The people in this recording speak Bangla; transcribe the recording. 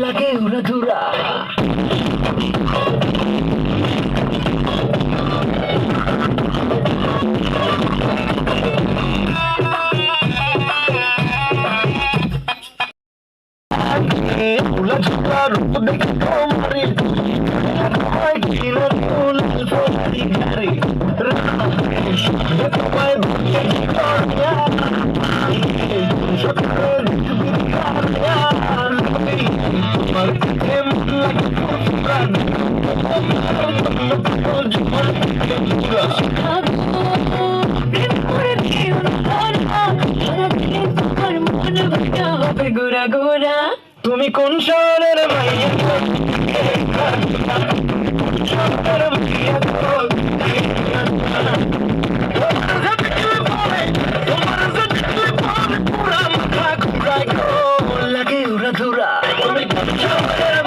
লাগে উড়া ধুরা উড়া ধুরা রূপ দেখে তোমারি তোমায় কিনা তোলা তোমারি গাড়ি তোমায় বুকে তোলা সকাল গোরা গোরা তুমি কোন শহরের মাইয়া শহরের মাইয়া লাগে উড়া ধুরা তুমি কোন শহরের